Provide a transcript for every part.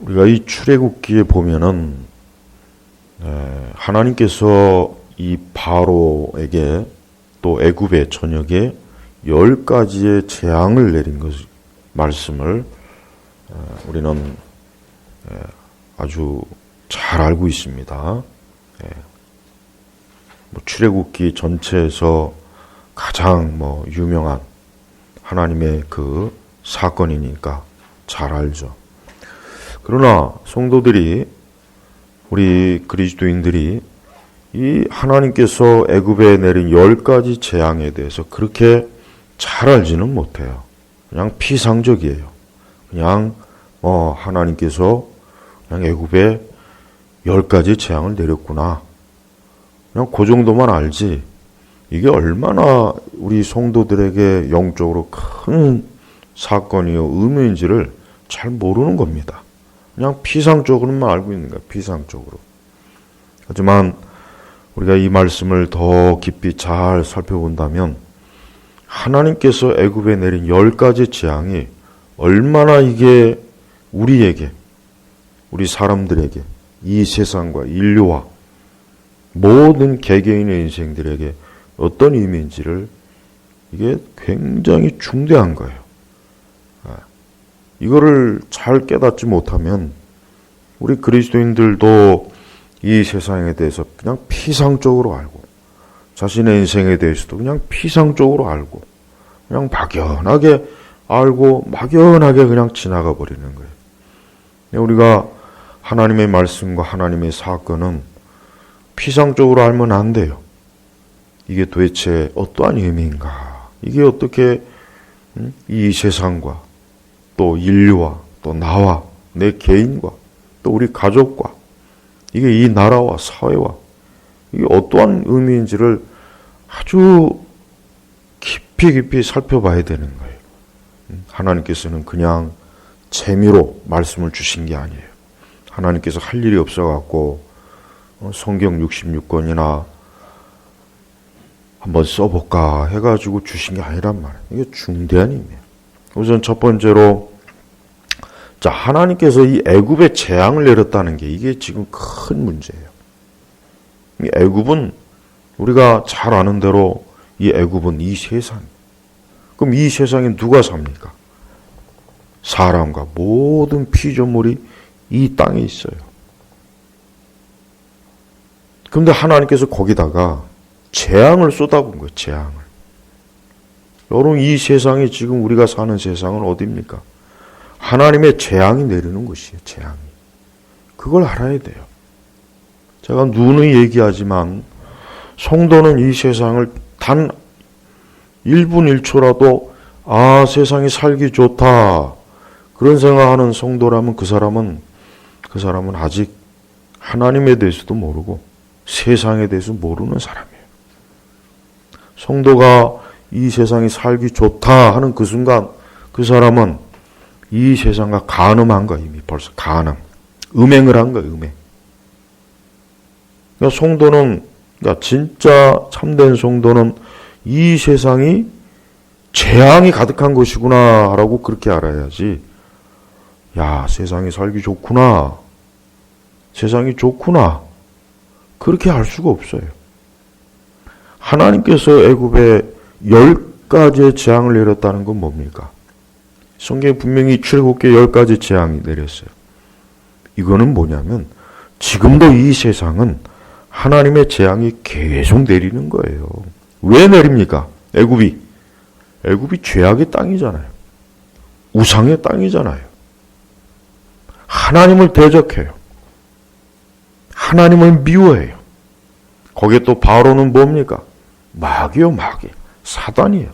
우리가 이 출애굽기에 보면은 하나님께서 이 바로에게 또 애굽의 전역에 10가지의 재앙을 내린 것 말씀을 우리는 아주 잘 알고 있습니다. 출애굽기 전체에서 가장 유명한 하나님의 그 사건이니까 잘 알죠. 그러나 성도들이, 우리 그리스도인들이 이 하나님께서 애굽에 내린 10가지 재앙에 대해서 그렇게 잘 알지는 못해요. 그냥 피상적이에요. 그냥 하나님께서 그냥 애굽에 10가지 재앙을 내렸구나, 그냥 그 정도만 알지, 이게 얼마나 우리 성도들에게 영적으로 큰 사건이요 의미인지를 잘 모르는 겁니다. 그냥 피상적으로만 알고 있는 거야, 피상적으로. 하지만 우리가 이 말씀을 더 깊이 잘 살펴본다면 하나님께서 애굽에 내린 10가지 재앙이 얼마나 이게 우리에게, 우리 사람들에게, 이 세상과 인류와 모든 개개인의 인생들에게 어떤 의미인지를, 이게 굉장히 중대한 거예요. 이거를 잘 깨닫지 못하면 우리 그리스도인들도 이 세상에 대해서 그냥 피상적으로 알고, 자신의 인생에 대해서도 그냥 피상적으로 알고, 그냥 막연하게 알고 막연하게 그냥 지나가 버리는 거예요. 우리가 하나님의 말씀과 하나님의 사건은 피상적으로 알면 안 돼요. 이게 도대체 어떠한 의미인가? 이게 어떻게 이 세상과 또 인류와 또 나와 내 개인과 또 우리 가족과 이게 이 나라와 사회와 이게 어떠한 의미인지를 아주 깊이 살펴봐야 되는 거예요. 하나님께서는 그냥 재미로 말씀을 주신 게 아니에요. 하나님께서 할 일이 없어갖고 성경 66권이나 한번 써볼까 해가지고 주신 게 아니란 말이에요. 이게 중대한 의미예요. 우선 첫 번째로, 하나님께서 이 애굽에 재앙을 내렸다는 게 이게 지금 큰 문제예요. 이 애굽은 우리가 잘 아는 대로 이 애굽은 이 세상. 그럼 이 세상에 누가 삽니까? 사람과 모든 피조물이 이 땅에 있어요. 그런데 하나님께서 거기다가 재앙을 쏟아부은 거예요. 재앙을. 여러분, 이 세상이, 지금 우리가 사는 세상은 어디입니까? 하나님의 재앙이 내리는 곳이에요. 재앙이. 그걸 알아야 돼요. 제가 누누이 얘기하지만 성도는 이 세상을 단 1분 1초라도 세상이 살기 좋다, 그런 생각하는 성도라면 그 사람은 아직 하나님에 대해서도 모르고 세상에 대해서 모르는 사람이에요. 성도가 이 세상이 살기 좋다 하는 그 순간 그 사람은 이 세상과 간음한 거야. 이미 벌써 간음. 음행을 한 거야. 음행. 그러니까 성도는, 진짜 참된 성도는 이 세상이 재앙이 가득한 것이구나 라고 그렇게 알아야지, 세상이 살기 좋구나, 세상이 좋구나, 그렇게 알 수가 없어요. 하나님께서 애굽에 10가지의 재앙을 내렸다는 건 뭡니까? 성경에 분명히 출애굽기에 10가지 재앙이 내렸어요. 이거는 뭐냐면 지금도 이 세상은 하나님의 재앙이 계속 내리는 거예요. 왜 내립니까? 애굽이 죄악의 땅이잖아요. 우상의 땅이잖아요. 하나님을 대적해요. 하나님을 미워해요. 거기에 또 바로는 뭡니까? 마귀요, 마귀. 사단이에요.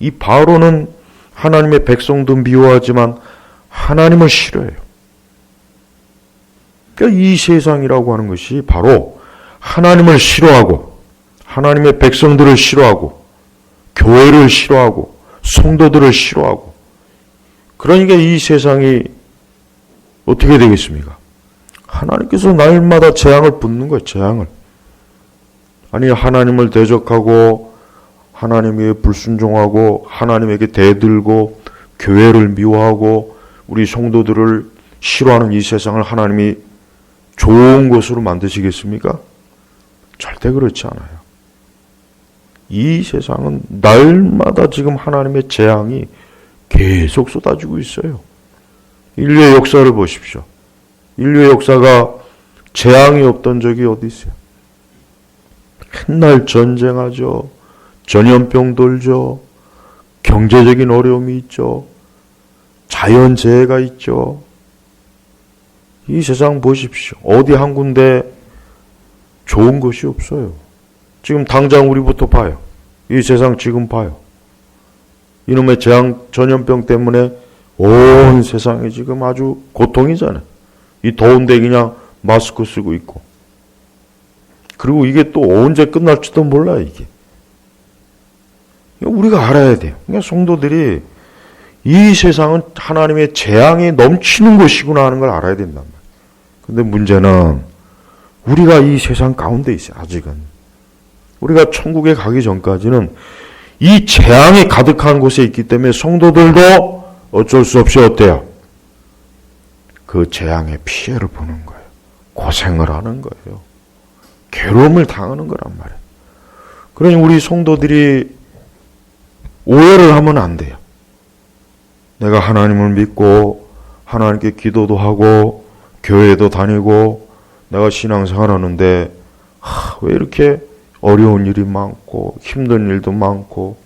이 바로는 하나님의 백성도 미워하지만 하나님을 싫어해요. 그러니까 이 세상이라고 하는 것이 바로 하나님을 싫어하고 하나님의 백성들을 싫어하고 교회를 싫어하고 성도들을 싫어하고, 그러니까 이 세상이 어떻게 되겠습니까? 하나님께서 날마다 재앙을 붓는 거예요. 재앙을. 아니, 하나님을 대적하고 하나님에게 불순종하고 하나님에게 대들고 교회를 미워하고 우리 성도들을 싫어하는 이 세상을 하나님이 좋은 것으로 만드시겠습니까? 절대 그렇지 않아요. 이 세상은 날마다 지금 하나님의 재앙이 계속 쏟아지고 있어요. 인류의 역사를 보십시오. 인류의 역사가 재앙이 없던 적이 어디 있어요? 맨날 전쟁하죠. 전염병 돌죠. 경제적인 어려움이 있죠. 자연재해가 있죠. 이 세상 보십시오. 어디 한 군데 좋은 것이 없어요. 지금 당장 우리부터 봐요. 이 세상 지금 봐요. 이놈의 재앙 전염병 때문에 온 세상이 지금 아주 고통이잖아요. 이 더운데 그냥 마스크 쓰고 있고. 그리고 이게 또 언제 끝날지도 몰라요, 이게. 우리가 알아야 돼요. 그러니까 성도들이 이 세상은 하나님의 재앙이 넘치는 곳이구나 하는 걸 알아야 된단 말이에요. 근데 문제는 우리가 이 세상 가운데 있어요, 아직은. 우리가 천국에 가기 전까지는 이 재앙이 가득한 곳에 있기 때문에 성도들도 어쩔 수 없이 어때요? 그 재앙의 피해를 보는 거예요. 고생을 하는 거예요. 괴로움을 당하는 거란 말이에요. 그러니 우리 성도들이 오해를 하면 안 돼요. 내가 하나님을 믿고 하나님께 기도도 하고 교회도 다니고 내가 신앙생활 하는데 왜 이렇게 어려운 일이 많고 힘든 일도 많고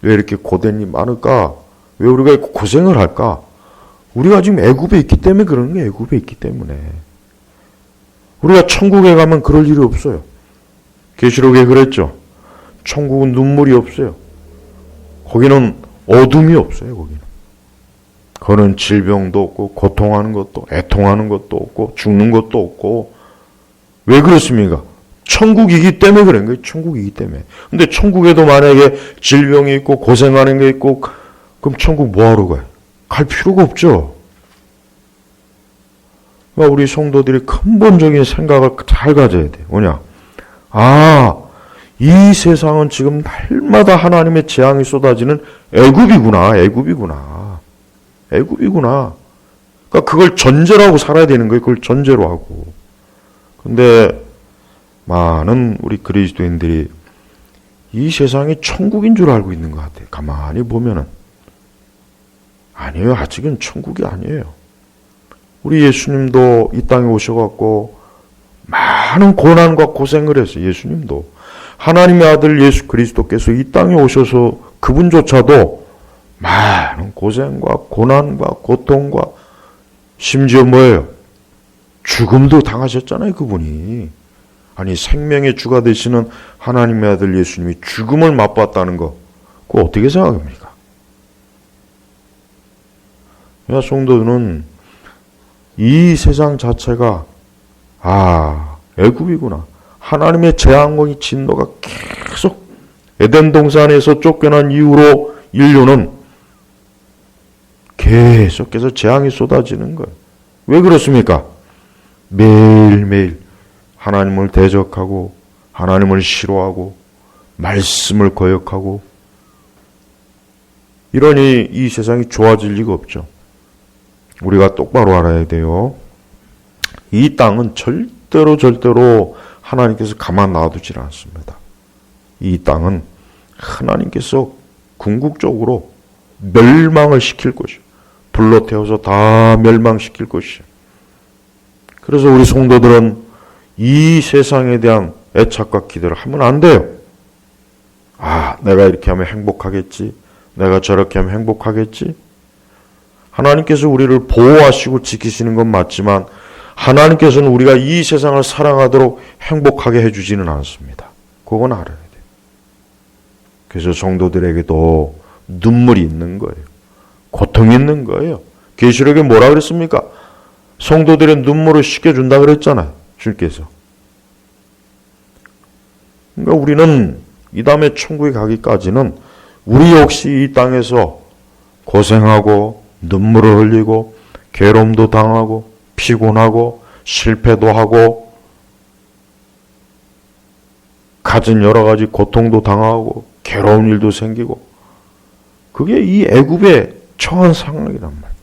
왜 이렇게 고된 일이 많을까? 왜 우리가 고생을 할까? 우리가 지금 애굽에 있기 때문에 그러는 거예요. 애굽에 있기 때문에. 우리가 천국에 가면 그럴 일이 없어요. 계시록에 그랬죠. 천국은 눈물이 없어요. 거기는 어둠이 없어요. 거기는 질병도 없고 고통하는 것도 애통하는 것도 없고 죽는 것도 없고. 왜 그렇습니까? 천국이기 때문에 그런 거예요. 천국이기 때문에. 근데 천국에도 만약에 질병이 있고 고생하는 게 있고 그럼 천국 뭐하러 가요? 갈 필요가 없죠. 그러니까 우리 성도들이 근본적인 생각을 잘 가져야 돼요. 뭐냐? 이 세상은 지금 날마다 하나님의 재앙이 쏟아지는 애굽이구나. 그러니까 그걸 전제로 하고 살아야 되는 거예요. 그걸 전제로 하고. 근데 많은 우리 그리스도인들이 이 세상이 천국인 줄 알고 있는 것 같아요. 가만히 보면은. 아니에요. 아직은 천국이 아니에요. 우리 예수님도 이 땅에 오셔갖고 많은 고난과 고생을 했어요. 예수님도. 하나님의 아들 예수 그리스도께서 이 땅에 오셔서 그분조차도 많은 고생과 고난과 고통과 심지어 뭐예요? 죽음도 당하셨잖아요. 그분이. 아니 생명의 주가 되시는 하나님의 아들 예수님이 죽음을 맛봤다는 거 그거 어떻게 생각합니까? 야, 성도들은 이 세상 자체가 애굽이구나. 하나님의 재앙의 진노가 계속 에덴 동산에서 쫓겨난 이후로 인류는 계속해서 재앙이 쏟아지는 거예요. 왜 그렇습니까? 매일매일 하나님을 대적하고 하나님을 싫어하고 말씀을 거역하고 이러니 이 세상이 좋아질 리가 없죠. 우리가 똑바로 알아야 돼요. 이 땅은 절대로 하나님께서 가만 놔두질 않습니다. 이 땅은 하나님께서 궁극적으로 멸망을 시킬 것이에요. 불로 태워서 다 멸망시킬 것이에요. 그래서 우리 성도들은 이 세상에 대한 애착과 기대를 하면 안 돼요. 내가 이렇게 하면 행복하겠지. 내가 저렇게 하면 행복하겠지. 하나님께서 우리를 보호하시고 지키시는 건 맞지만 하나님께서는 우리가 이 세상을 사랑하도록 행복하게 해주지는 않습니다. 그건 알아야 돼요. 그래서 성도들에게도 눈물이 있는 거예요. 고통이 있는 거예요. 계시록에 뭐라 그랬습니까? 성도들의 눈물을 씻겨준다 그랬잖아요. 주님께서. 그러니까 우리는 이 다음에 천국에 가기까지는 우리 역시 이 땅에서 고생하고 눈물을 흘리고 괴로움도 당하고 피곤하고 실패도 하고 가진 여러 가지 고통도 당하고 괴로운 일도 생기고 그게 이 애굽의 처한 상황이란 말이에요.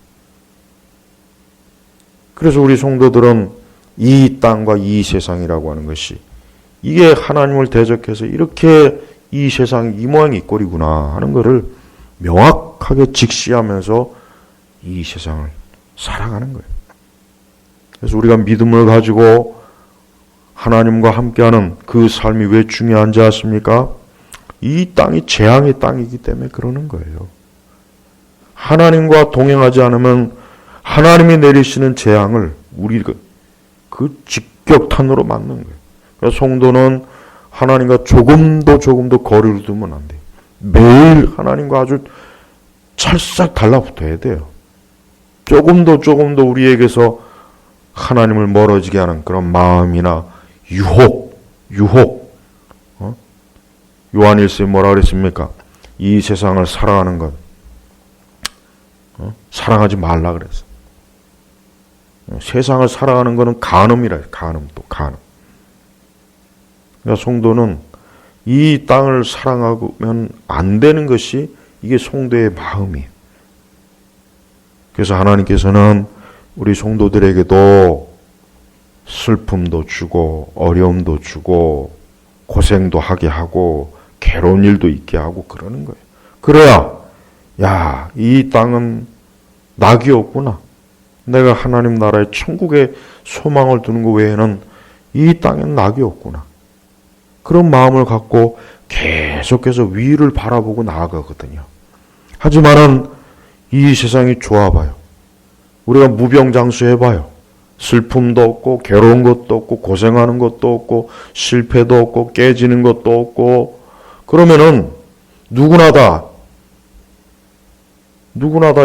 그래서 우리 성도들은 이 땅과 이 세상이라고 하는 것이 이게 하나님을 대적해서 이렇게 이 세상이 이 모양 이 꼴이구나 하는 것을 명확하게 직시하면서 이 세상을 살아가는 거예요. 그래서 우리가 믿음을 가지고 하나님과 함께하는 그 삶이 왜 중요한지 아십니까? 이 땅이 재앙의 땅이기 때문에 그러는 거예요. 하나님과 동행하지 않으면 하나님이 내리시는 재앙을 우리가 그 직격탄으로 맞는 거예요. 그래서 성도는 하나님과 조금도 거리를 두면 안 돼요. 매일 하나님과 아주 찰싹 달라붙어야 돼요. 조금도 우리에게서 하나님을 멀어지게 하는 그런 마음이나 유혹. 요한일서에 뭐라 그랬습니까? 이 세상을 사랑하는 것, 사랑하지 말라 그랬어. 세상을 사랑하는 것은 간음이라 해요. 간음. 그러니까 성도는 이 땅을 사랑하면 안 되는 것이 이게 성도의 마음이에요. 그래서 하나님께서는 우리 성도들에게도 슬픔도 주고 어려움도 주고 고생도 하게 하고 괴로운 일도 있게 하고 그러는 거예요. 그래야 야, 이 땅은 낙이 없구나. 내가 하나님 나라의 천국에 소망을 두는 것 외에는 이 땅엔 낙이 없구나. 그런 마음을 갖고 계속해서 위를 바라보고 나아가거든요. 하지만은 이 세상이 좋아봐요. 우리가 무병장수해봐요. 슬픔도 없고 괴로운 것도 없고 고생하는 것도 없고 실패도 없고 깨지는 것도 없고 그러면은 누구나 다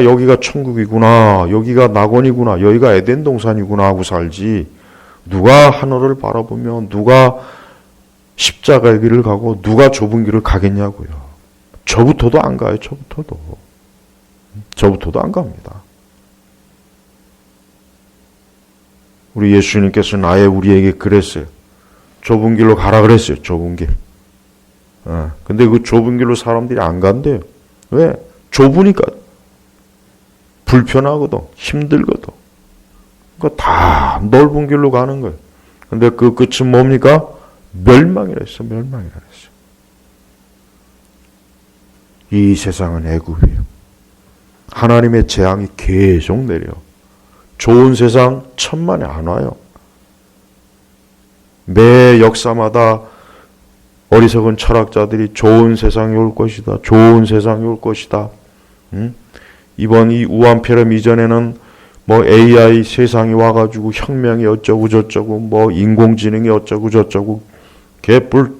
여기가 천국이구나, 여기가 낙원이구나, 여기가 에덴 동산이구나 하고 살지 누가 하늘을 바라보며 누가 십자가의 길을 가고 누가 좁은 길을 가겠냐고요. 저부터도 안 가요. 저부터도 안 갑니다. 우리 예수님께서는 아예 우리에게 그랬어요. 좁은 길로 가라 그랬어요. 좁은 길. 근데 그 좁은 길로 사람들이 안 간대요. 왜? 좁으니까. 불편하거든. 힘들거든. 그러니까 다 넓은 길로 가는 거예요. 근데 그 끝은 뭡니까? 멸망이라 했어. 이 세상은 애굽이에요. 하나님의 재앙이 계속 내려. 좋은 세상 천만에 안 와요. 매 역사마다 어리석은 철학자들이 좋은 세상이 올 것이다. 좋은 세상이 올 것이다. 이번 이 우한폐렴 이전에는 뭐 AI 세상이 와가지고 혁명이 어쩌고 저쩌고 뭐 인공지능이 어쩌고 저쩌고 개뿔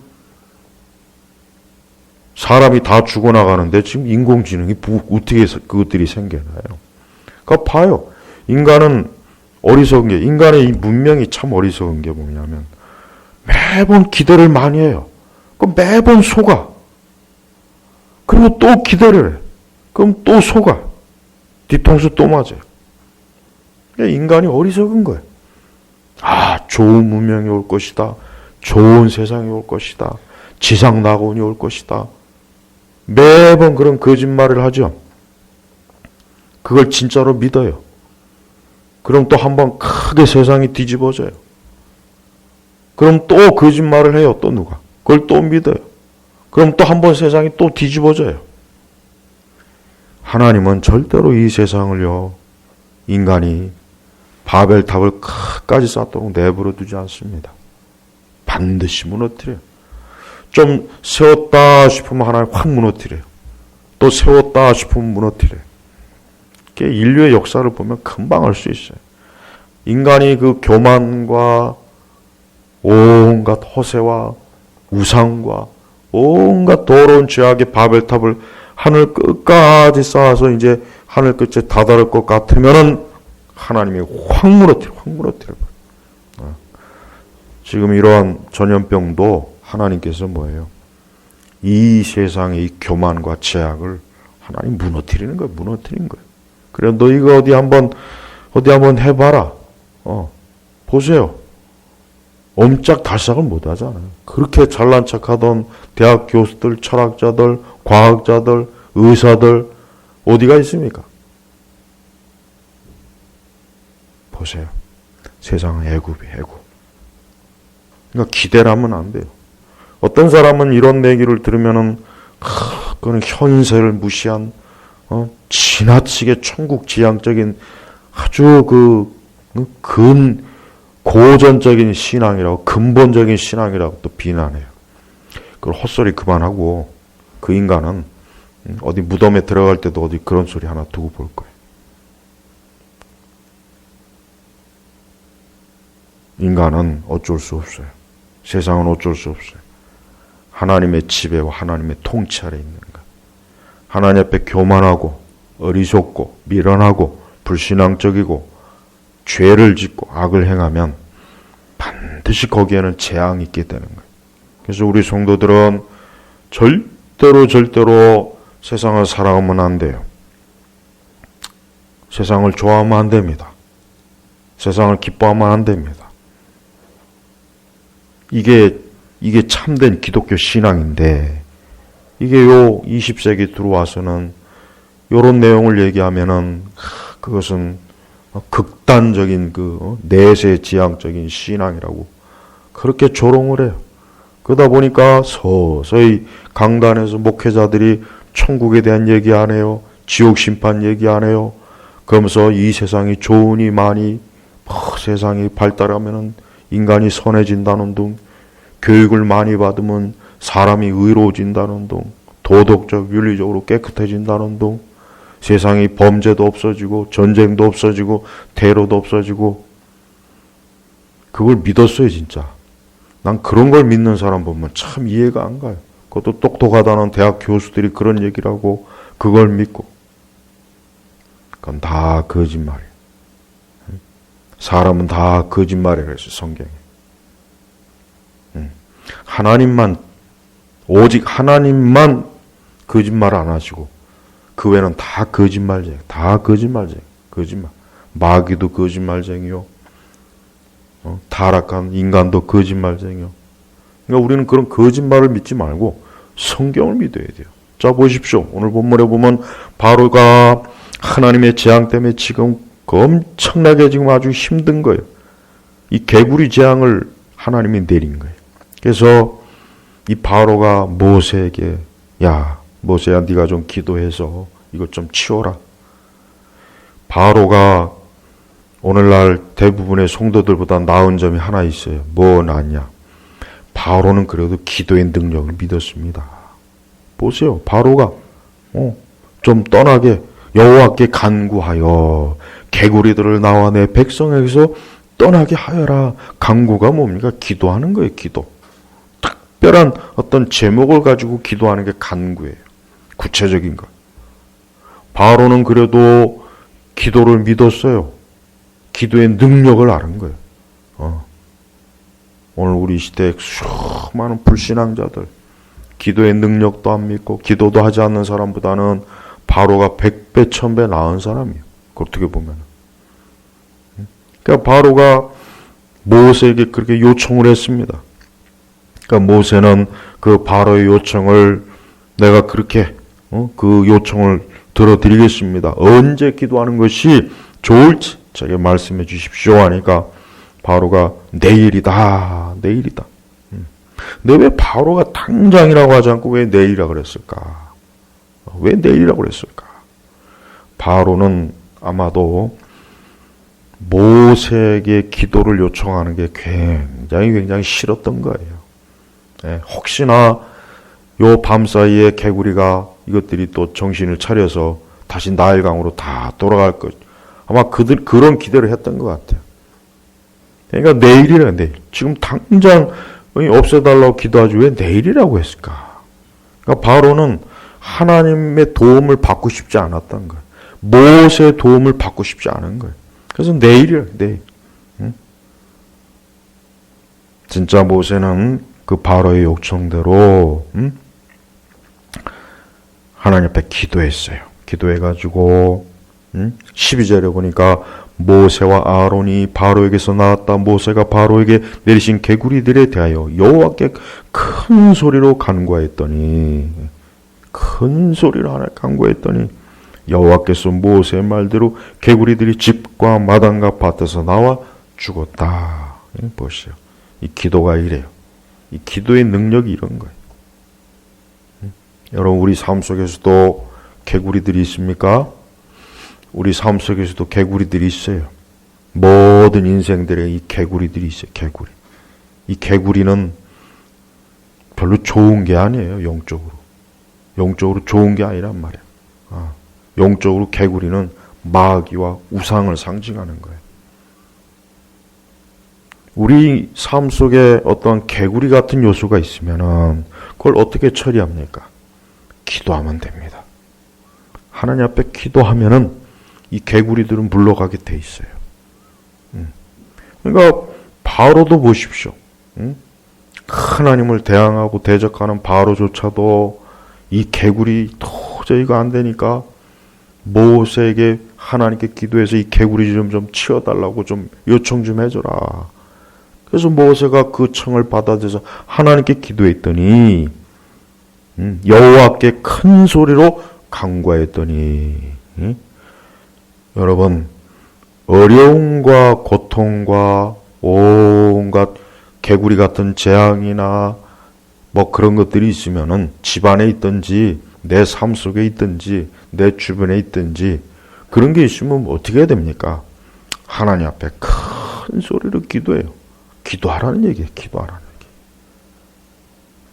사람이 다 죽어나가는데 지금 인공지능이 어떻게 그것들이 생겨나요? 그러니까 봐요. 인간은 어리석은 게 인간의 이 문명이 참 어리석은 게 뭐냐면 매번 기대를 많이 해요. 그럼 매번 속아. 그리고 또 기대를 해. 그럼 또 속아. 뒤통수 또 맞아요. 인간이 어리석은 거예요. 좋은 문명이 올 것이다. 좋은 세상이 올 것이다. 지상 낙원이 올 것이다. 매번 그런 거짓말을 하죠. 그걸 진짜로 믿어요. 그럼 또 한 번 크게 세상이 뒤집어져요. 그럼 또 거짓말을 해요. 또 누가. 그걸 또 믿어요. 그럼 또 한 번 세상이 또 뒤집어져요. 하나님은 절대로 이 세상을요, 인간이 바벨탑을 끝까지 쌓도록 내버려 두지 않습니다. 반드시 무너뜨려요. 좀 세웠다 싶으면 하나님 확 무너뜨려요. 또 세웠다 싶으면 무너뜨려요. 인류의 역사를 보면 금방 알 수 있어요. 인간이 그 교만과 온갖 허세와 우상과 온갖 더러운 죄악의 바벨탑을 하늘 끝까지 쌓아서 이제 하늘 끝에 다다를 것 같으면은 하나님이 확 무너뜨려. 지금 이러한 전염병도 하나님께서 뭐예요? 이 세상의 이 교만과 죄악을 하나님 무너뜨리는 거예요. 그래, 너 이거 어디 한번 해봐라. 보세요. 옴짝달싹을 못 하잖아요. 그렇게 잘난 척하던 대학 교수들, 철학자들, 과학자들, 의사들 어디가 있습니까? 보세요. 세상은 애굽이 애굽. 그러니까 기대를 하면 안 돼요. 어떤 사람은 이런 얘기를 들으면은 그건 현세를 무시한 지나치게 천국지향적인 아주 고전적인 신앙이라고, 근본적인 신앙이라고 또 비난해요. 그걸 헛소리 그만하고 그 인간은 어디 무덤에 들어갈 때도 어디 그런 소리 하나 두고 볼 거예요. 인간은 어쩔 수 없어요. 세상은 어쩔 수 없어요. 하나님의 지배와 하나님의 통치 아래 있는 것. 하나님 앞에 교만하고 어리석고 미련하고 불신앙적이고 죄를 짓고 악을 행하면 반드시 거기에는 재앙이 있게 되는 거예요. 그래서 우리 성도들은 절대로 세상을 살아가면 안 돼요. 세상을 좋아하면 안 됩니다. 세상을 기뻐하면 안 됩니다. 이게 참된 기독교 신앙인데, 이게 요 20세기 들어와서는 요런 내용을 얘기하면은 그것은 극단적인 내세지향적인 신앙이라고 그렇게 조롱을 해요. 그러다 보니까 서서히 강단에서 목회자들이 천국에 대한 얘기 안 해요. 지옥 심판 얘기 안 해요. 그러면서 이 세상이 좋으니 많이 세상이 발달하면은 인간이 선해진다는 둥, 교육을 많이 받으면 사람이 의로워진다는 둥, 도덕적, 윤리적으로 깨끗해진다는 둥, 세상이 범죄도 없어지고 전쟁도 없어지고 테러도 없어지고, 그걸 믿었어요 진짜. 난 그런 걸 믿는 사람 보면 참 이해가 안 가요. 그것도 똑똑하다는 대학 교수들이 그런 얘기를 하고 그걸 믿고. 그건 다 거짓말이에요. 사람은 다 거짓말이라고 했어요, 성경에. 하나님만, 오직 하나님만 거짓말 안 하시고 그 외에는 다 거짓말쟁이, 거짓말. 마귀도 거짓말쟁이요. 타락한 인간도 거짓말쟁이요. 그러니까 우리는 그런 거짓말을 믿지 말고 성경을 믿어야 돼요. 자, 보십시오. 오늘 본문에 보면 바로가 하나님의 재앙 때문에 지금 엄청나게 지금 아주 힘든 거예요. 이 개구리 재앙을 하나님이 내린 거예요. 그래서 이 바로가 모세에게, 야, 모세야, 네가 좀 기도해서 이것 좀 치워라. 바로가 오늘날 대부분의 성도들보다 나은 점이 하나 있어요. 뭐 나냐? 바로는 그래도 기도의 능력을 믿었습니다. 보세요. 바로가 좀 떠나게 여호와께 간구하여 개구리들을 나와 내 백성에게서 떠나게 하여라. 간구가 뭡니까? 기도하는 거예요. 기도. 특별한 어떤 제목을 가지고 기도하는 게 간구예요. 구체적인 것. 바로는 그래도 기도를 믿었어요. 기도의 능력을 아는 거예요. 오늘 우리 시대에 수많은 불신앙자들, 기도의 능력도 안 믿고 기도도 하지 않는 사람보다는 바로가 100배, 1000배 나은 사람이에요. 어떻게 보면. 그러니까 바로가 모세에게 그렇게 요청을 했습니다. 그러니까 모세는 그 바로의 요청을, 내가 그렇게 그 요청을 들어드리겠습니다. 언제 기도하는 것이 좋을지 제게 말씀해 주십시오 하니까 바로가 내일이다. 근데 왜 바로가 당장이라고 하지 않고 왜 내일이라 그랬을까? 왜 내일이라고 그랬을까? 바로는 아마도 모세에게 기도를 요청하는 게 굉장히 싫었던 거예요. 혹시나 요 밤사이에 개구리가 이것들이 또 정신을 차려서 다시 나일강으로 다 돌아갈 것, 아마 그런 기대를 했던 것 같아요. 그러니까 내일이라, 내일. 지금 당장 없애달라고 기도하지 왜 내일이라고 했을까? 그러니까 바로는 하나님의 도움을 받고 싶지 않았던 거예요. 모세의 도움을 받고 싶지 않은 거예요. 그래서 내일이라, 내일. 진짜 모세는 그 바로의 요청대로 하나님 앞에 기도했어요. 기도해가지고 12절에 보니까 모세와 아론이 바로에게서 나왔다. 모세가 바로에게 내리신 개구리들에 대하여 여호와께 큰 소리로 간구하였더니 여호와께서 모세의 말대로 개구리들이 집과 마당과 밭에서 나와 죽었다. 보세요. 이 기도가 이래요. 이 기도의 능력이 이런 거예요. 여러분, 우리 삶 속에서도 개구리들이 있습니까? 우리 삶 속에서도 개구리들이 있어요. 모든 인생들의 이 개구리들이 있어요. 개구리. 이 개구리는 별로 좋은 게 아니에요. 영적으로. 영적으로 좋은 게 아니란 말이에요. 영적으로 개구리는 마귀와 우상을 상징하는 거예요. 우리 삶 속에 어떤 개구리 같은 요소가 있으면은 그걸 어떻게 처리합니까? 기도하면 됩니다. 하나님 앞에 기도하면은 이 개구리들은 물러가게 돼 있어요. 그러니까 바로도 보십시오. 하나님을 대항하고 대적하는 바로조차도 이 개구리 도저히가 안 되니까 모세에게 하나님께 기도해서 이 개구리 좀 치워달라고 좀 요청 좀 해줘라. 그래서 모세가 그 청을 받아들여서 하나님께 기도했더니 여호와께 큰 소리로 간구하였더니 여러분, 어려움과 고통과 온갖 개구리 같은 재앙이나 뭐 그런 것들이 있으면은 집안에 있든지 내 삶 속에 있든지 내 주변에 있든지 그런 게 있으면 어떻게 해야 됩니까? 하나님 앞에 큰 소리로 기도해요. 기도하라는 얘기예요. 기도하라는 얘기.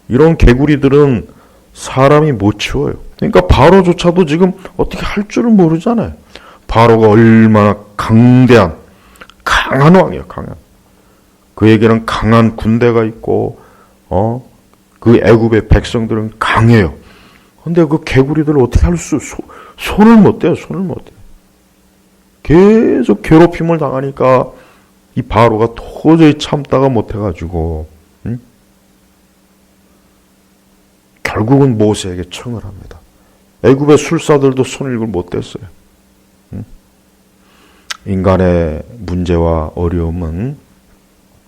이런 개구리들은 사람이 못 치워요. 그러니까 바로조차도 지금 어떻게 할 줄은 모르잖아요. 바로가 얼마나 강한 왕이에요. 강한. 그에게는 강한 군대가 있고 그 애굽의 백성들은 강해요. 근데 그 개구리들을 어떻게 할 손을 못 대요. 손을 못 대요. 계속 괴롭힘을 당하니까 이 바로가 도저히 참다가 못해가지고 결국은 모세에게 청을 합니다. 애굽의 술사들도 손을 못 댔어요. 인간의 문제와 어려움은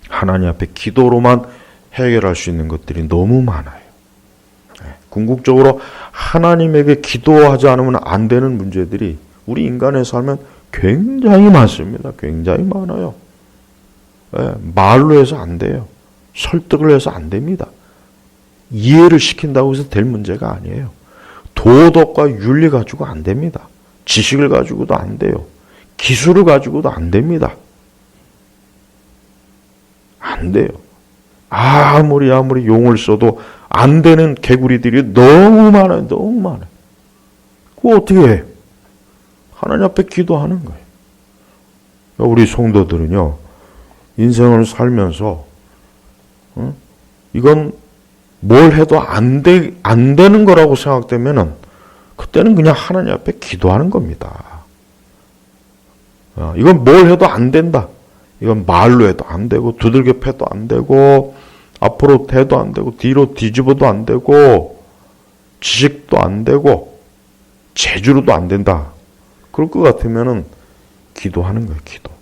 하나님 앞에 기도로만 해결할 수 있는 것들이 너무 많아요. 궁극적으로 하나님에게 기도하지 않으면 안 되는 문제들이 우리 인간의 삶은 굉장히 많습니다. 굉장히 많아요. 말로 해서 안 돼요. 설득을 해서 안 됩니다. 이해를 시킨다고 해서 될 문제가 아니에요. 도덕과 윤리 가지고 안 됩니다. 지식을 가지고도 안 돼요. 기술을 가지고도 안 됩니다. 안 돼요. 아무리 용을 써도 안 되는 개구리들이 너무 많아요. 너무 많아요. 그거 어떻게 해? 하나님 앞에 기도하는 거예요. 우리 성도들은요, 인생을 살면서 이건 뭘 해도 안 되는 거라고 생각되면은 그때는 그냥 하나님 앞에 기도하는 겁니다. 이건 뭘 해도 안 된다. 이건 말로 해도 안 되고 두들겨 패도 안 되고 앞으로 해도 안 되고 뒤로 뒤집어도 안 되고 지식도 안 되고 재주로도 안 된다. 그럴 것 같으면은 기도하는 거예요. 기도.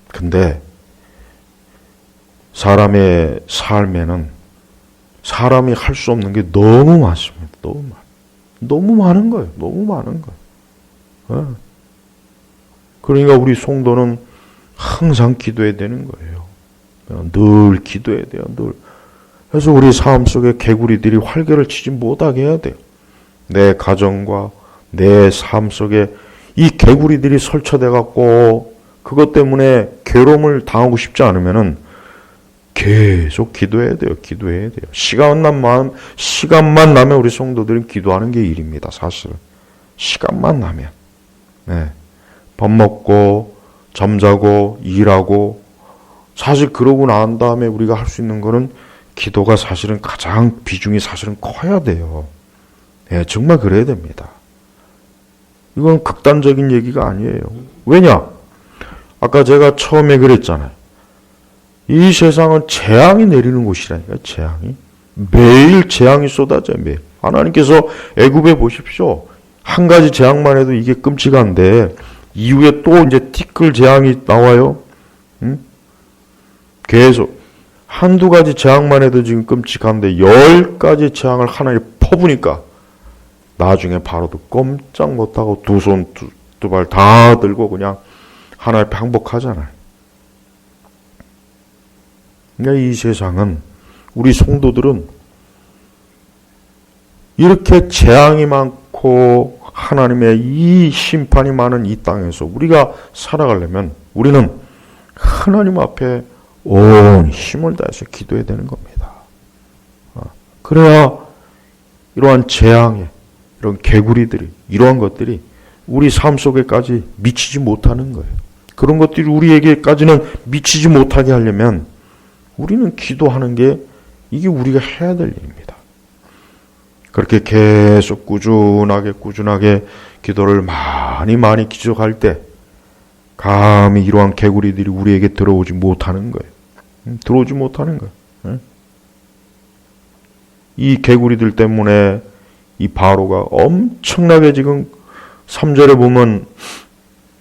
근데 사람의 삶에는 사람이 할 수 없는 게 너무 많습니다. 너무 많은 거예요. 너무 많은 거예요. 그러니까 우리 성도는 항상 기도해야 되는 거예요. 늘 기도해야 돼요. 늘. 그래서 우리 삶 속에 개구리들이 활개를 치지 못하게 해야 돼요. 내 가정과 내 삶 속에 이 개구리들이 설쳐돼 갖고 그것 때문에 괴로움을 당하고 싶지 않으면은 계속 기도해야 돼요. 기도해야 돼요. 시간만 나면 우리 성도들은 기도하는 게 일입니다. 사실은. 시간만 나면. 밥 먹고 잠자고 일하고 사실 그러고 난 다음에 우리가 할 수 있는 거는 기도가 사실은 가장 비중이 사실은 커야 돼요. 정말 그래야 됩니다. 이건 극단적인 얘기가 아니에요. 왜냐? 아까 제가 처음에 그랬잖아요. 이 세상은 재앙이 내리는 곳이라니까요. 재앙이. 매일 재앙이 쏟아져요. 매일. 하나님께서 애굽에 보십시오. 한 가지 재앙만 해도 이게 끔찍한데 이후에 또 이제 티끌 재앙이 나와요. 계속. 한두 가지 재앙만 해도 지금 끔찍한데 10가지 재앙을 하나님 퍼부니까 나중에 바로도 꼼짝 못하고 두 손 두 발 다 들고 그냥 하나님 앞에 항복하잖아요. 그러니까 이 세상은, 우리 성도들은 이렇게 재앙이 많고 하나님의 이 심판이 많은 이 땅에서 우리가 살아가려면 우리는 하나님 앞에 온 힘을 다해서 기도해야 되는 겁니다. 그래야 이러한 재앙에, 이런 개구리들이, 이러한 것들이 우리 삶 속에까지 미치지 못하는 거예요. 그런 것들이 우리에게까지는 미치지 못하게 하려면 우리는 기도하는 게, 이게 우리가 해야 될 일입니다. 그렇게 계속 꾸준하게 기도를 많이 기적할 때 감히 이러한 개구리들이 우리에게 들어오지 못하는 거예요. 들어오지 못하는 거예요. 이 개구리들 때문에 이 바로가 엄청나게 지금 3절에 보면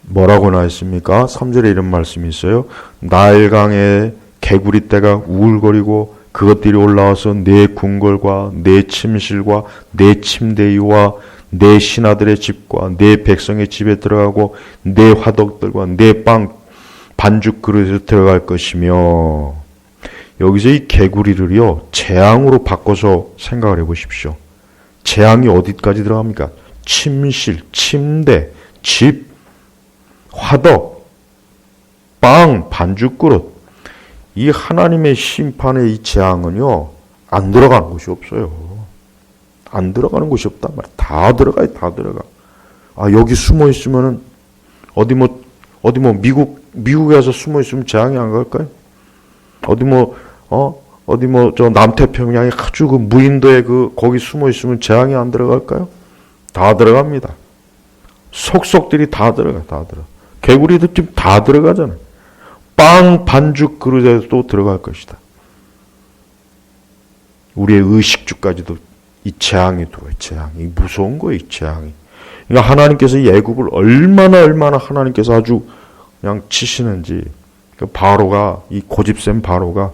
뭐라고 나있습니까? 3절에 이런 말씀이 있어요. 나일강에 개구리 떼가 우울거리고 그것들이 올라와서 내 궁궐과 내 침실과 내 침대 위와 내 신하들의 집과 내 백성의 집에 들어가고 내 화덕들과 내 빵 반죽 그릇에 들어갈 것이며, 여기서 이 개구리를요 재앙으로 바꿔서 생각을 해보십시오. 재앙이 어디까지 들어갑니까? 침실, 침대, 집, 화덕, 빵, 반죽 그릇. 이 하나님의 심판의 이 재앙은요 안 들어가는 곳이 없어요. 안 들어가는 곳이 없단 말이야. 다 들어가요. 다 들어가. 여기 숨어 있으면은 어디 뭐 미국에 가서 숨어 있으면 재앙이 안 갈까요? 어디 저 남태평양에 아주 그 무인도에 거기 숨어 있으면 재앙이 안 들어갈까요? 다 들어갑니다. 속속들이 다 들어가. 개구리들 지금 다 들어가잖아요. 빵 반죽 그릇에도 들어갈 것이다. 우리의 의식주까지도 이 재앙이 들어와요. 재앙이 무서운 거예요. 이 재앙이. 그러니까 하나님께서 이 애굽을 얼마나 하나님께서 아주 그냥 치시는지, 그 바로가, 이 고집센 바로가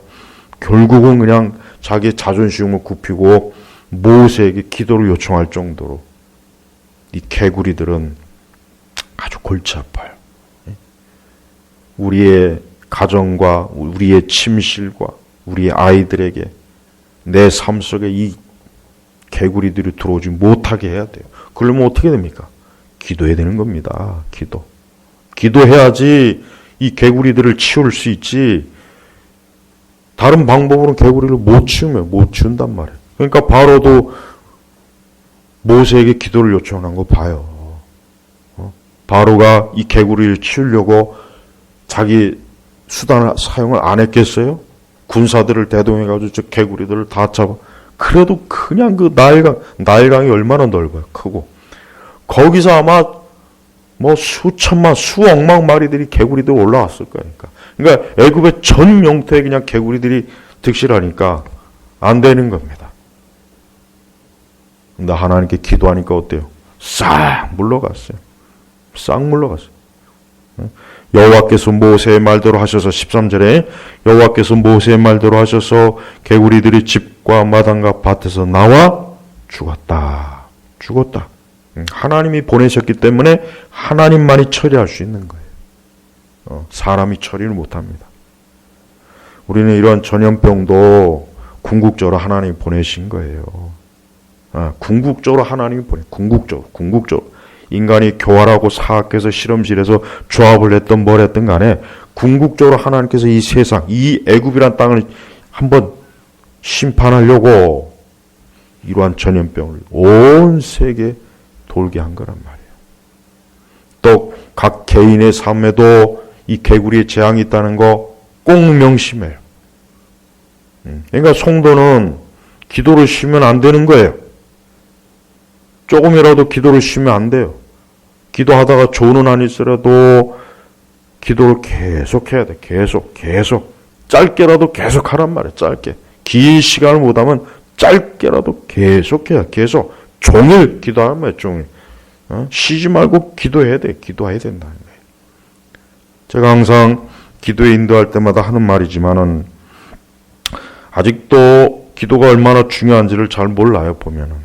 결국은 그냥 자기의 자존심을 굽히고 모세에게 기도를 요청할 정도로 이 개구리들은 아주 골치 아파요. 우리의 가정과 우리의 침실과 우리의 아이들에게 내 삶 속에 이 개구리들이 들어오지 못하게 해야 돼요. 그러면 어떻게 됩니까? 기도해야 되는 겁니다. 기도해야지 이 개구리들을 치울 수 있지, 다른 방법으로는 개구리를 못 치운단 말이에요. 그러니까 바로도 모세에게 기도를 요청한 거 봐요. 바로가 이 개구리를 치우려고 자기 수단을 사용을 안 했겠어요? 군사들을 대동해가지고 저 개구리들을 다 잡아. 그래도 그냥 그 나일강이 얼마나 넓어요. 크고. 거기서 아마 뭐 수천만, 수억만 마리들이 개구리들 올라왔을 거니까. 그러니까 애굽의 전 영토에 그냥 개구리들이 득실하니까 안 되는 겁니다. 근데 하나님께 기도하니까 어때요? 싹 물러갔어요. 여호와께서 모세의 말대로 하셔서 13절에 여호와께서 모세의 말대로 하셔서 개구리들이 집과 마당과 밭에서 나와 죽었다. 하나님이 보내셨기 때문에 하나님만이 처리할 수 있는 거예요. 사람이 처리를 못합니다. 우리는 이런 전염병도 궁극적으로 하나님이 보내신 거예요. 궁극적으로 하나님이 궁극적으로. 인간이 교활하고 사악해서 실험실에서 조합을 했던 뭘 했든 간에 궁극적으로 하나님께서 이 세상, 이 애굽이란 땅을 한번 심판하려고 이러한 전염병을 온 세계에 돌게 한 거란 말이에요. 또 각 개인의 삶에도 이 개구리의 재앙이 있다는 거 꼭 명심해요. 그러니까 성도는 기도를 쉬면 안 되는 거예요. 조금이라도 기도를 쉬면 안 돼요. 기도하다가 조는 안 있으라도 기도를 계속 해야 돼. 계속. 짧게라도 계속 하란 말이에요. 짧게. 긴 시간을 못하면 짧게라도 계속 해야. 계속. 종일 기도하란 말이에요. 종일. 쉬지 말고 기도해야 돼. 기도해야 된다는 거예요. 제가 항상 기도에 인도할 때마다 하는 말이지만은 아직도 기도가 얼마나 중요한지를 잘 몰라요. 보면은.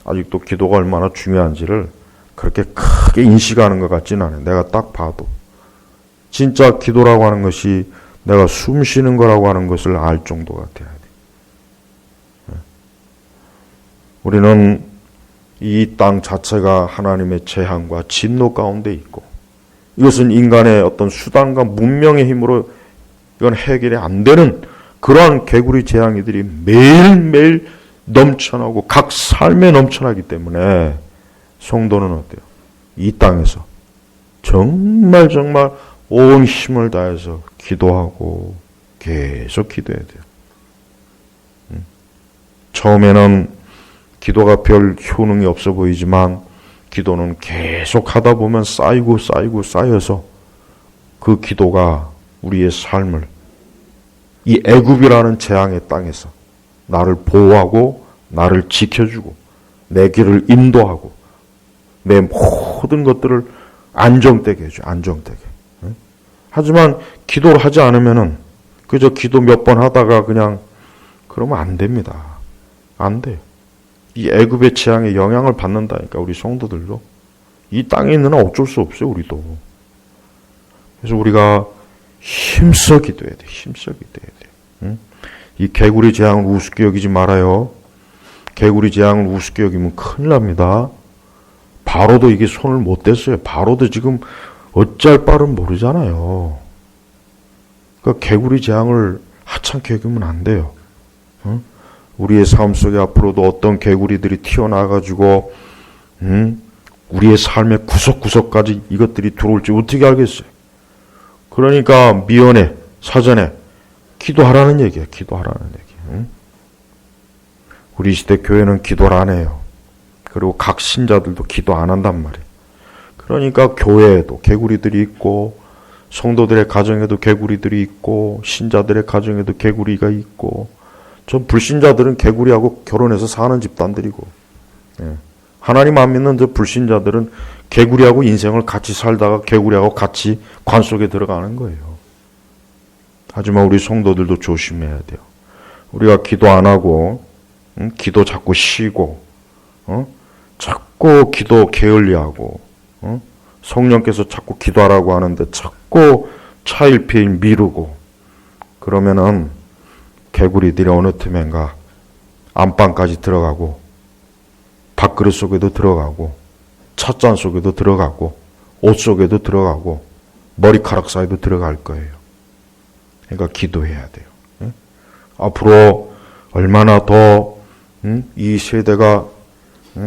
아직도 기도가 얼마나 중요한지를 그렇게 크게 인식하는 것 같지는 않아요. 내가 딱 봐도. 진짜 기도라고 하는 것이 내가 숨 쉬는 거라고 하는 것을 알 정도가 돼야 돼. 우리는 이 땅 자체가 하나님의 재앙과 진노 가운데 있고, 이것은 인간의 어떤 수단과 문명의 힘으로 이건 해결이 안 되는 그러한 개구리 재앙이들이 매일매일 넘쳐나고 각 삶에 넘쳐나기 때문에 성도는 어때요? 이 땅에서 정말 온 힘을 다해서 기도하고 계속 기도해야 돼요. 처음에는 기도가 별 효능이 없어 보이지만 기도는 계속 하다 보면 쌓여서 그 기도가 우리의 삶을 이 애굽이라는 재앙의 땅에서 나를 보호하고 나를 지켜주고 내 길을 인도하고 내 모든 것들을 안정되게 해줘. 안정되게. 하지만 기도를 하지 않으면은 그저 기도 몇 번 하다가 그냥 그러면 안 됩니다. 안 돼요. 이 애굽의 재앙에 영향을 받는다니까 우리 성도들도. 이 땅에 있는 한 어쩔 수 없어요. 우리도. 그래서 우리가 힘써 기도해야 돼. 힘써 기도해야 돼. 응? 이 개구리 재앙을 우습게 여기지 말아요. 개구리 재앙을 우습게 여기면 큰일 납니다. 바로도 이게 손을 못 댔어요. 바로도 지금 어찌할 바를 모르잖아요. 그러니까 개구리 재앙을 하찮게 여기면 안 돼요. 응? 우리의 삶 속에 앞으로도 어떤 개구리들이 튀어나와가지고 우리의 삶의 구석구석까지 이것들이 들어올지 어떻게 알겠어요. 그러니까 미연에 사전에 기도하라는 얘기예요. 기도하라는 얘기. 우리 시대 교회는 기도를 안 해요. 그리고 각 신자들도 기도 안 한단 말이에요. 그러니까 교회에도 개구리들이 있고 성도들의 가정에도 개구리들이 있고 신자들의 가정에도 개구리가 있고 전 불신자들은 개구리하고 결혼해서 사는 집단들이고 하나님 안 믿는 저 불신자들은 개구리하고 인생을 같이 살다가 개구리하고 같이 관 속에 들어가는 거예요. 하지만 우리 성도들도 조심해야 돼요. 우리가 기도 안 하고 기도 자꾸 쉬고 자꾸 기도 게을리하고 성령께서 자꾸 기도하라고 하는데 자꾸 차일피일 미루고 그러면은 개구리들이 어느 틈엔가 안방까지 들어가고 밥그릇 속에도 들어가고 찻잔 속에도 들어가고 옷 속에도 들어가고 머리카락 사이도 들어갈 거예요. 그러니까 기도해야 돼요. 앞으로 얼마나 더 이 세대가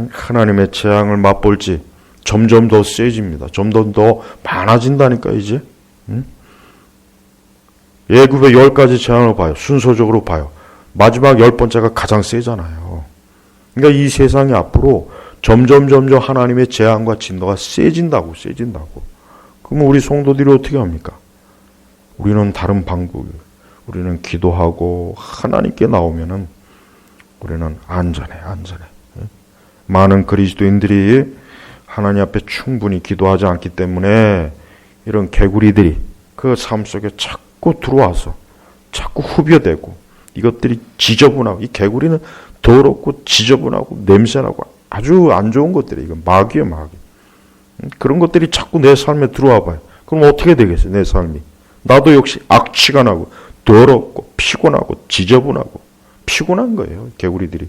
하나님의 재앙을 맛볼지 점점 더 세집니다. 점점 더 많아진다니까 이제. 애굽의 10가지 재앙을 봐요. 순서적으로 봐요. 마지막 10번째가 가장 세잖아요. 그러니까 이 세상이 앞으로 점점 하나님의 재앙과 진노가 세진다고. 그러면 우리 성도들이 어떻게 합니까? 우리는 다른 방법이에요. 우리는 기도하고 하나님께 나오면은 우리는 안전해. 많은 그리스도인들이 하나님 앞에 충분히 기도하지 않기 때문에 이런 개구리들이 그 삶 속에 자꾸 들어와서 자꾸 후벼대고 이것들이 지저분하고 이 개구리는 더럽고 지저분하고 냄새나고 아주 안 좋은 것들이 이건 마귀예요, 마귀. 그런 것들이 자꾸 내 삶에 들어와 봐요. 그럼 어떻게 되겠어요, 내 삶이? 나도 역시 악취가 나고 더럽고 피곤하고 지저분하고 피곤한 거예요. 개구리들이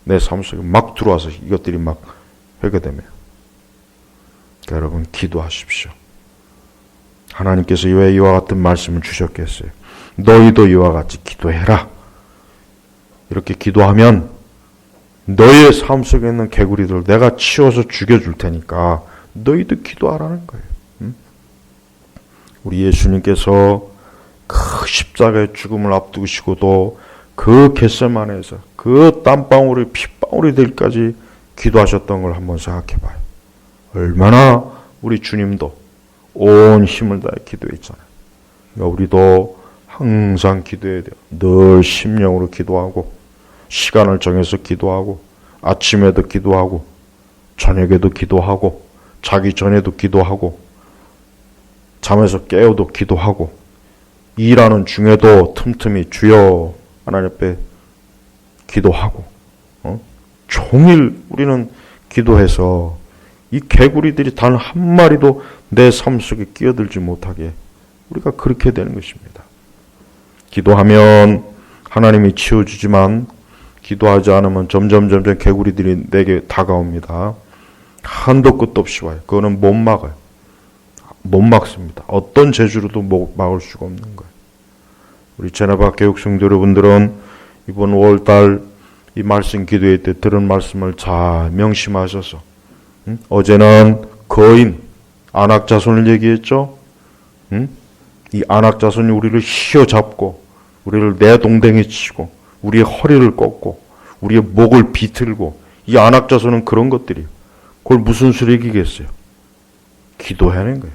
내 삶 속에 막 들어와서 이것들이 막 하게 되면 여러분 기도하십시오. 하나님께서 왜 이와 같은 말씀을 주셨겠어요? 너희도 이와 같이 기도해라. 이렇게 기도하면 너희의 삶 속에 있는 개구리들 내가 치워서 죽여줄 테니까 너희도 기도하라는 거예요. 우리 예수님께서 그 십자가의 죽음을 앞두시고도 그 겟세마네에서 그 땀방울이 핏방울이 될까지 기도하셨던 걸 한번 생각해 봐요. 얼마나 우리 주님도 온 힘을 다해 기도했잖아요. 그러니까 우리도 항상 기도해야 돼요. 늘 심령으로 기도하고 시간을 정해서 기도하고 아침에도 기도하고 저녁에도 기도하고 자기 전에도 기도하고 잠에서 깨어도 기도하고 일하는 중에도 틈틈이 주여 하나님 앞에 기도하고 종일 우리는 기도해서 이 개구리들이 단 한 마리도 내 삶 속에 끼어들지 못하게 우리가 그렇게 되는 것입니다. 기도하면 하나님이 치워주지만 기도하지 않으면 점점 개구리들이 내게 다가옵니다. 한도 끝도 없이 와요. 그거는 못 막아요. 못 막습니다. 어떤 재주로도 막을 수가 없는 거예요. 우리 제나바 교육 성도 여러분들은 이번 5월달 이 말씀 기도회 때 들은 말씀을 잘 명심하셔서 어제는 거인 안악자손을 얘기했죠. 이 안악자손이 우리를 휘어잡고 우리를 내동댕이 치고 우리의 허리를 꺾고 우리의 목을 비틀고 이 안악자손은 그런 것들이에요. 그걸 무슨 수로 이기겠어요? 기도하는 거예요.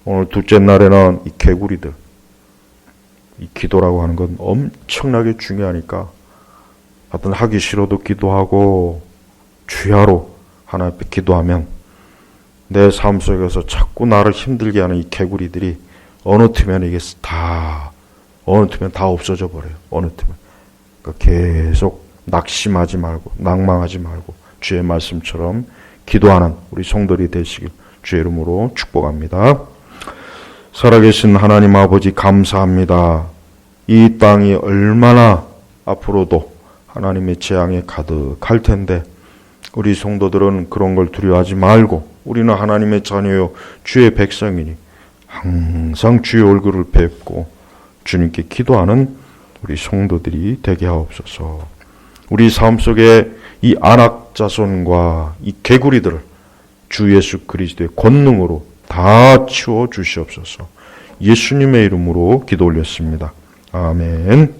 오늘 둘째 날에는 이 개구리들 이 기도라고 하는 건 엄청나게 중요하니까 하여튼 하기 싫어도 기도하고 주야로 하나님 앞에 기도하면 내 삶 속에서 자꾸 나를 힘들게 하는 이 개구리들이 어느 틈에 이게 다 없어져 버려요. 어느 틈에. 그러니까 계속 낙심하지 말고 낭망하지 말고 주의 말씀처럼 기도하는 우리 성도들이 되시길 주의 이름으로 축복합니다. 살아계신 하나님 아버지 감사합니다. 이 땅이 얼마나 앞으로도 하나님의 재앙에 가득할 텐데 우리 성도들은 그런 걸 두려워하지 말고 우리는 하나님의 자녀요 주의 백성이니 항상 주의 얼굴을 뵙고 주님께 기도하는 우리 성도들이 되게 하옵소서. 우리 삶 속에 이 안악자손과 이 개구리들을 주 예수 그리스도의 권능으로 다 치워 주시옵소서. 예수님의 이름으로 기도 올렸습니다. 아멘.